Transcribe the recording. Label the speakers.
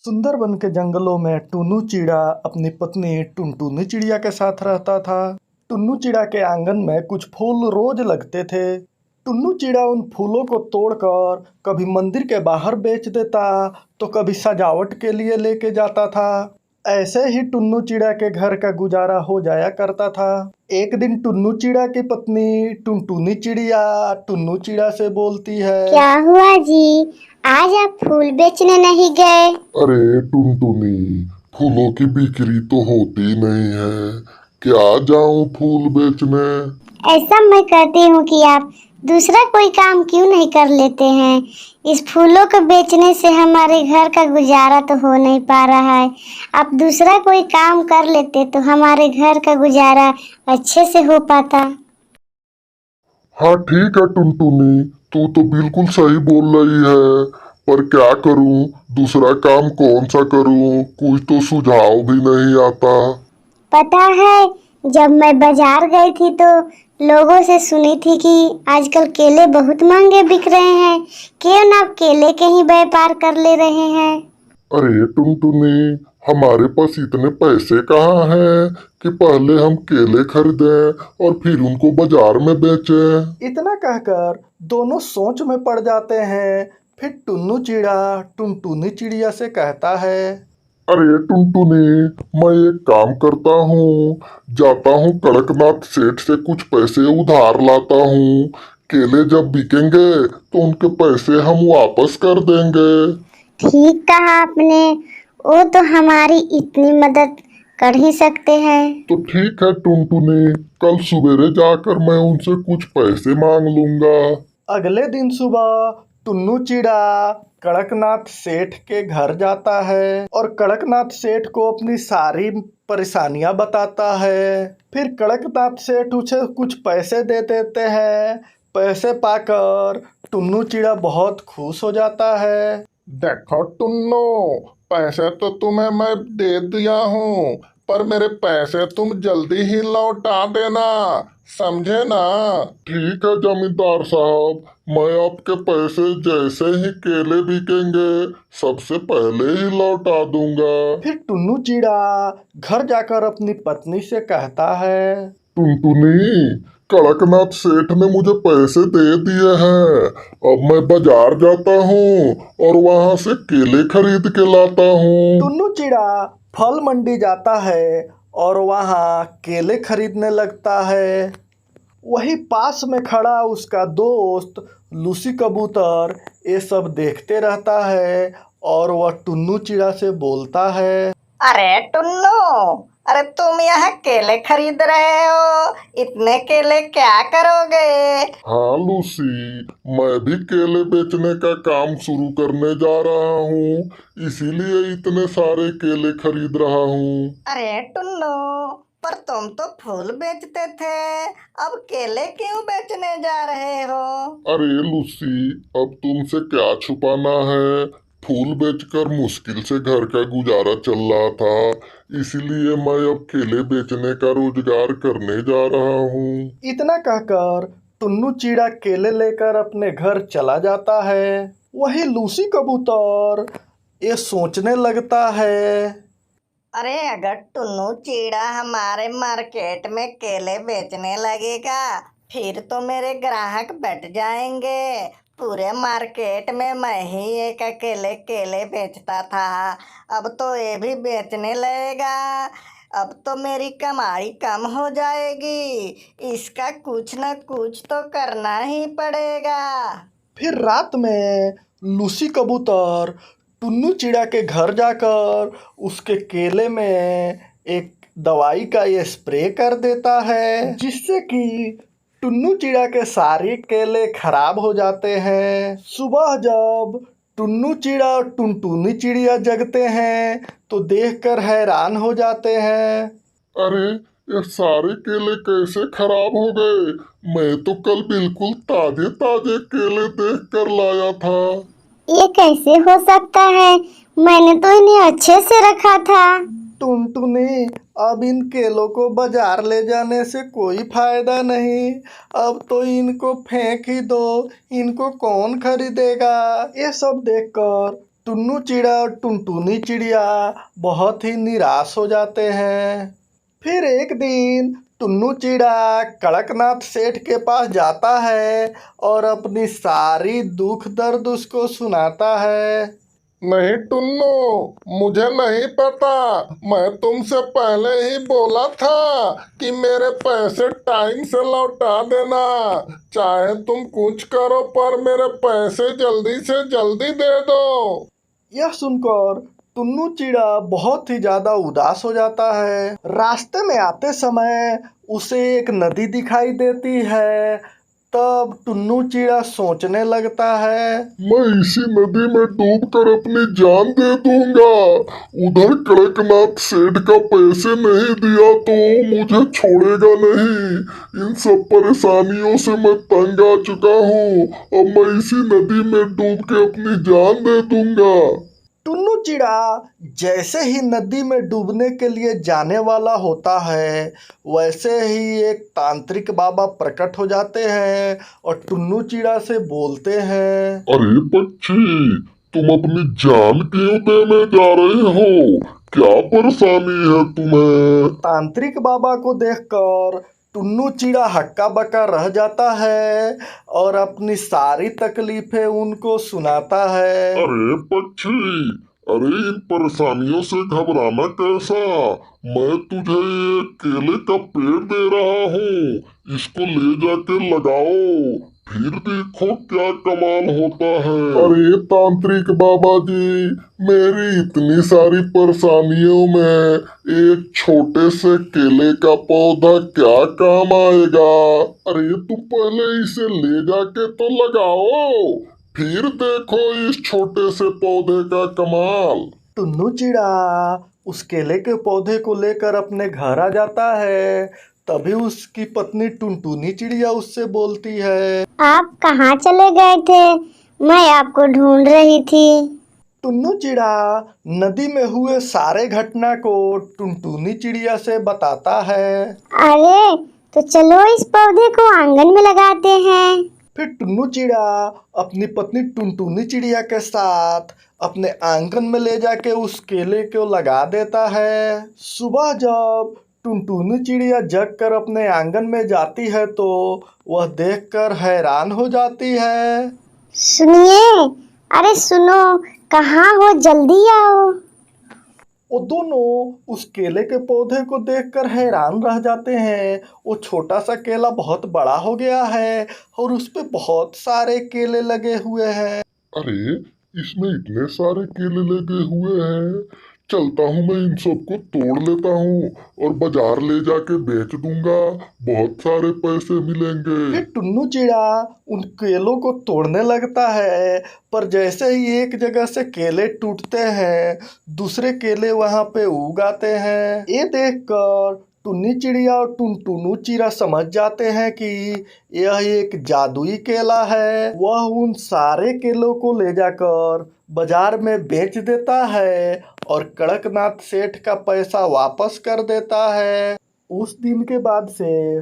Speaker 1: सुंदरबन के जंगलों में टुन्नू चिड़ा अपनी पत्नी टुनटुनी चिड़िया के साथ रहता था। टुन्नू चिड़ा के आंगन में कुछ फूल रोज लगते थे। टुन्नू चिड़ा उन फूलों को तोड़कर कभी मंदिर के बाहर बेच देता तो कभी सजावट के लिए लेके जाता था। ऐसे ही टुन्नू चिड़ा के घर का गुजारा हो जाया करता था। एक दिन टुन्नू चिड़ा की पत्नी टुन्नू चिड़ा से बोलती है,
Speaker 2: क्या हुआ जी? आज आप फूल बेचने नहीं गए?
Speaker 3: अरे टुनटुनी, फूलों की बिक्री तो होती नहीं है, क्या जाऊं फूल बेचने।
Speaker 2: ऐसा मैं कहती हूँ कि आप दूसरा कोई काम क्यों नहीं कर लेते हैं? इस फूलों को बेचने से हमारे घर का गुजारा तो हो नहीं पा रहा है। आप दूसरा कोई काम कर लेते तो हमारे घर का गुजारा अच्छे से हो पाता।
Speaker 3: हाँ ठीक है टुनटुनी, तू तो बिल्कुल सही बोल रही है, पर क्या करूं, दूसरा काम कौन सा करूं, कुछ तो सुझाव भी नहीं आता।
Speaker 2: पता है, जब मैं बाजार गई थी तो लोगों से सुनी थी कि आजकल केले बहुत महंगे बिक रहे हैं। क्यों ना आप केले के ही व्यापार कर ले रहे हैं?
Speaker 3: अरे टुनटुनी, हमारे पास इतने पैसे कहाँ हैं कि पहले हम केले खरीदें और फिर उनको बाजार में बेचें।
Speaker 1: इतना कहकर दोनों सोच में पड़ जाते हैं। फिर टुन्नू चिड़ा टुनटुनी चिड़िया से कहता है,
Speaker 3: अरे टुनटुनी, मैं एक काम करता हूँ, जाता हूँ कड़कनाथ सेठ से कुछ पैसे उधार लाता हूँ। केले जब बिकेंगे तो उनके पैसे हम वापस कर देंगे।
Speaker 2: ठीक कहा आपने, वो तो हमारी इतनी मदद कर ही सकते हैं।
Speaker 3: तो ठीक है टुनटुनी, कल सवेरे जाकर मैं उनसे कुछ पैसे मांग लूंगा।
Speaker 1: अगले दिन सुबह टुन्नू चिड़ा कड़कनाथ सेठ के घर जाता है और कड़कनाथ सेठ को अपनी सारी परेशानियां बताता है। फिर कड़कनाथ सेठ उसे कुछ पैसे दे देते हैं। पैसे पाकर टुन्नू चिड़ा बहुत खुश हो जाता है। देखो टुन्नू, पैसे तो तुम्हें मैं दे दिया हूँ, पर मेरे पैसे तुम जल्दी ही लौटा देना, समझे ना।
Speaker 3: ठीक है जमींदार साहब, मैं आपके पैसे जैसे ही केले बिकेंगे सबसे पहले ही लौटा दूंगा।
Speaker 1: फिर टुन्नू चिड़ा घर जाकर अपनी पत्नी से कहता है,
Speaker 3: टुनटुनी, कड़कनाथ सेठ ने मुझे पैसे दे दिए हैं, अब मैं बाजार जाता हूँ और वहां से केले खरीद के लाता हूँ।
Speaker 1: टुन्नू चिड़ा फल मंडी जाता है और वहाँ केले खरीदने लगता है। वही पास में खड़ा उसका दोस्त लूसी कबूतर ये सब देखते रहता है और वह टुन्नू चिड़ा से बोलता है,
Speaker 4: अरे टुन्नू, अरे तुम यहाँ केले खरीद रहे हो, इतने केले क्या करोगे?
Speaker 3: हाँ लूसी, मैं भी केले बेचने का काम शुरू करने जा रहा हूँ, इसीलिए इतने सारे केले खरीद रहा हूँ।
Speaker 4: अरे टुन्नू, पर तुम तो फूल बेचते थे, अब केले क्यों बेचने जा रहे हो?
Speaker 3: अरे लूसी, अब तुमसे क्या छुपाना है, फूल बेचकर मुश्किल से घर का गुजारा चल रहा था, इसीलिए मैं अब केले बेचने का रोजगार करने जा रहा हूँ।
Speaker 1: इतना कहकर टुन्नू चिड़ा केले लेकर अपने घर चला जाता है। वही लूसी कबूतर ये सोचने लगता है,
Speaker 4: अरे अगर टुन्नू चिड़ा हमारे मार्केट में केले बेचने लगेगा फिर तो मेरे ग्राहक बढ़ जाएंगे। पूरे मार्केट में मैं ही एक अकेले केले बेचता था, अब तो ये भी बेचने लगेगा, अब तो मेरी कमाई कम हो जाएगी, इसका कुछ न कुछ तो करना ही पड़ेगा।
Speaker 1: फिर रात में लूसी कबूतर टुन्नू चिड़ा के घर जाकर उसके केले में एक दवाई का ये स्प्रे कर देता है, जिससे कि टुन्नू चिड़ा के सारे केले खराब हो जाते हैं। सुबह जब टुन्नू चिड़ा और टुनटुनी चिड़िया जगते हैं तो देखकर हैरान हो जाते हैं।
Speaker 3: अरे ये सारे केले कैसे खराब हो गए, मैं तो कल बिल्कुल ताजे ताजे केले देख कर लाया था।
Speaker 2: ये कैसे हो सकता है? मैंने तो इन्हें अच्छे से रखा था।
Speaker 1: टुनटुनी, अब इन केलों को बाजार ले जाने से कोई फायदा नहीं, अब तो इनको फेंक ही दो, इनको कौन खरीदेगा। ये सब देखकर टुन्नू चिड़ा और टुनटुनी चिड़िया बहुत ही निराश हो जाते हैं। फिर एक दिन टुन्नू चिड़ा कड़कनाथ सेठ के पास जाता है और अपनी सारी दुख दर्द उसको सुनाता है।
Speaker 3: नहीं टुन्नू, मुझे नहीं पता। मैं तुमसे पहले ही बोला था कि मेरे पैसे टाइम से लौटा देना। चाहे तुम कुछ करो पर मेरे पैसे जल्दी से जल्दी दे दो।
Speaker 1: यह सुनकर टुन्नू चिड़ा बहुत ही ज्यादा उदास हो जाता है। रास्ते में आते समय उसे एक नदी दिखाई देती है। तब टुन्नू चिड़ा सोचने लगता है,
Speaker 3: मैं इसी नदी में डूबकर अपनी जान दे दूंगा। उधर कड़कनाथ सेठ का पैसे नहीं दिया तो मुझे छोड़ेगा नहीं। इन सब परेशानियों से मैं तंग आ चुका हूँ। अब मैं इसी नदी में डूब के अपनी जान दे दूंगा।
Speaker 1: टुन्नू चिड़ा जैसे ही नदी में डूबने के लिए जाने वाला होता है, वैसे ही एक तांत्रिक बाबा प्रकट हो जाते हैं और टुन्नू चिड़ा से बोलते हैं,
Speaker 3: अरे पक्षी, तुम अपनी जान क्यों देने जा रहे हो? क्या परेशानी है तुम्हें?
Speaker 1: तांत्रिक बाबा को देखकर टुन्नू चिड़ा हक्का बक्का रह जाता है और अपनी सारी तकलीफें उनको सुनाता है।
Speaker 3: अरे पक्षी, अरे इन परेशानियों से घबराना कैसा? मैं तुझे ये केले का पेड़ दे रहा हूँ। इसको ले जाके लगाओ, फिर देखो क्या कमाल होता है। अरे तांत्रिक बाबा जी, मेरी इतनी सारी परेशानियों में एक छोटे से केले का पौधा क्या काम आएगा? अरे तुम पहले इसे ले जाके तो लगाओ, फिर देखो इस छोटे से पौधे का कमाल।
Speaker 1: टुन्नू चिड़ा उस केले के पौधे को लेकर अपने घर आ जाता है। तभी उसकी पत्नी टुनटुनी चिड़िया उससे बोलती है,
Speaker 2: आप कहाँ चले गए थे? मैं आपको ढूंढ रही थी।
Speaker 1: टुन्नू चिड़ा नदी में हुए सारे घटना को टुनटुनी चिड़िया से बताता है।
Speaker 2: अरे तो चलो इस पौधे को आंगन में लगाते हैं।
Speaker 1: फिर टुन्नू चिड़ा अपनी पत्नी टुनटुनी चिड़िया के साथ अपने आंगन में ले जाके उस केले को लगा देता है। सुबह जब टुनटुनी चिड़िया जग कर अपने आंगन में जाती है तो वह देखकर हैरान हो जाती है।
Speaker 2: सुनिए, अरे सुनो, कहाँ हो? जल्दी आओ।
Speaker 1: वो दोनों उस केले के पौधे को देखकर हैरान रह जाते हैं। वो छोटा सा केला बहुत बड़ा हो गया है और उस पे बहुत सारे केले लगे हुए हैं।
Speaker 3: अरे इसमें इतने सारे केले लगे हुए हैं। चलता हूँ, मैं इन सबको तोड़ लेता हूँ और बाजार ले जाके बेच दूंगा। बहुत सारे पैसे मिलेंगे।
Speaker 1: फिर टुन्नू चिड़ा उन केलों को तोड़ने लगता है, पर जैसे ही एक जगह से केले टूटते हैं, दूसरे केले वहां पे उग आते हैं। ये देखकर टुन्नी चिड़िया और टुनटुनू चिड़ा समझ जाते हैं कि यह एक जादुई केला है। वह उन सारे केलों को ले जाकर बाजार में बेच देता है और कड़कनाथ सेठ का पैसा वापस कर देता है। उस दिन के बाद से